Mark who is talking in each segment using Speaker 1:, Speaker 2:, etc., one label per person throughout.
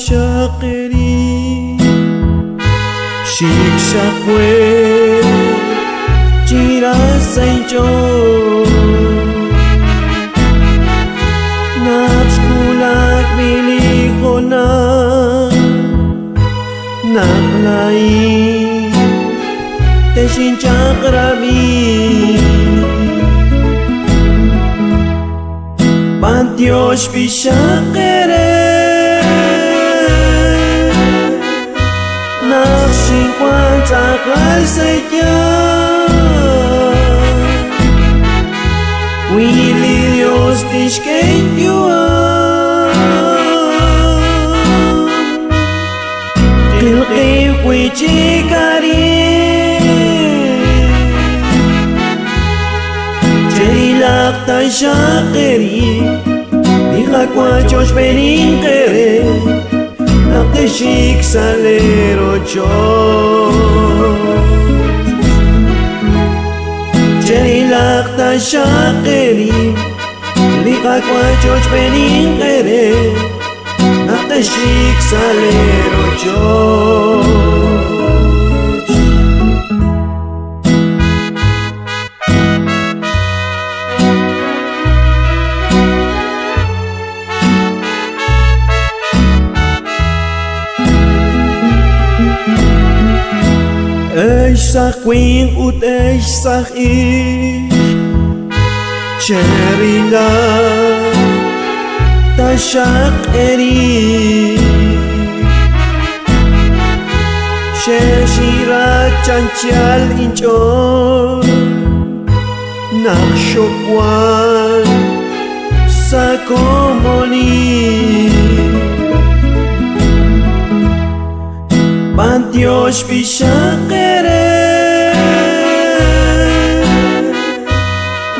Speaker 1: shaqeri shik shaqwe chira saincho napskulak milikhona naklai teshin chakrami Dios bishakere Nakshin kwanta kalsaya Wili Dios tishkenyua Tilqi wichikari Jerilak tashakeri Josh Beninkere Nakteshik salero chot Jerilak tashakeri Likakwa Josh Beninkere Nakteshik salero chot Eish sag queen ut eish sag ich Cherila tashak eri Sheshira chanchal inchon Nakshokwan sakomoni Dios bishakere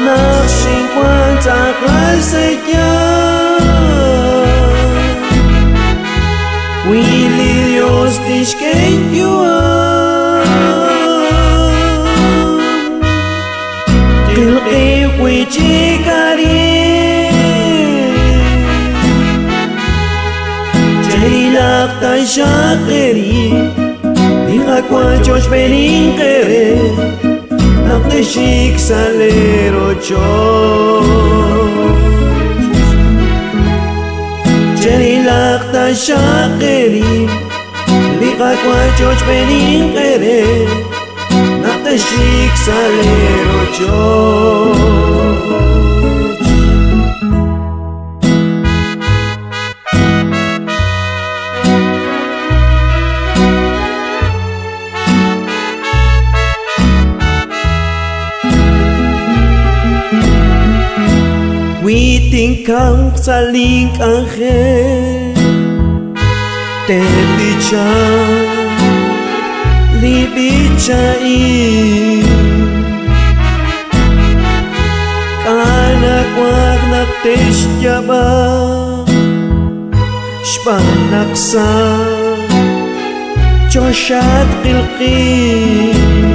Speaker 1: Nakshin kwanta kalsaya Wili Dios tishkenyua Tilqi wichikari Jerilak tashakeri Likakwa Josh Beninkere Nakteshik salero chot Jerilak tashakeri Likakwa Josh Beninkere Nakteshik salero chot Witingkang saling angel Tepicha Libichai Kanakwag naktesyaba Shpanaksa Joshat kilki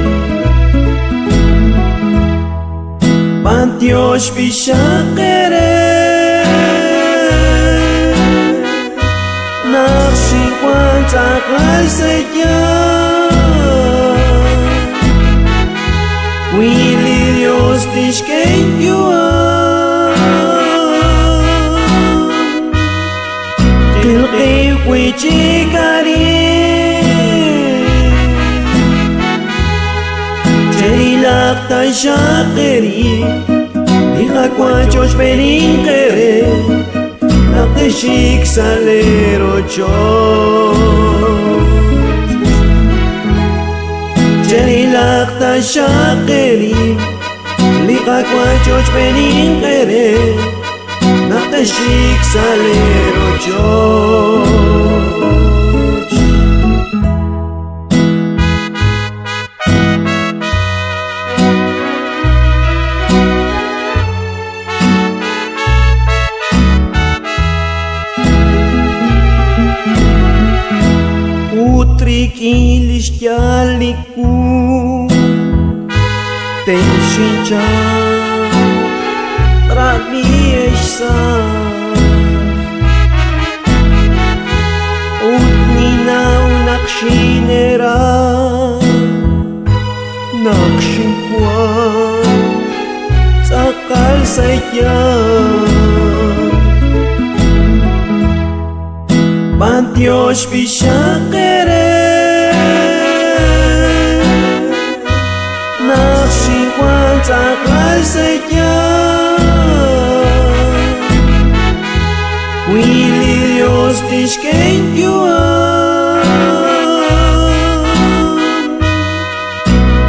Speaker 1: Dios bishakere Nakshin kwanta kalsaya Wili Dios tishkenyua Tilqi wichikari Jerilak tashakeri Likakwa Josh Beninkere Nakteshik salero chot Jerilak tashakeri Likakwa Josh Beninkere Nakteshik salero chot Kilistyaliku Tenshincha Raniesha Dios bishakere Nakshikwanza kalsekya Willi Dios tishkenkua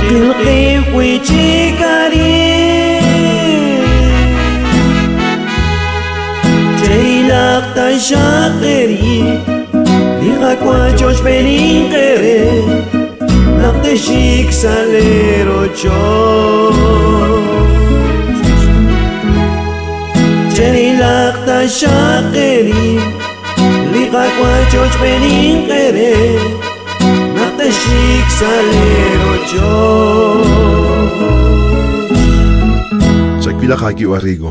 Speaker 1: Tilqi wichikari Jailakta shakeri Diga cuachos peninkere Nakte shik salero chos Jailakta shakeri Diga cuachos peninkere Nakte shik salero chos
Speaker 2: Sa Quila Kaki Warigo.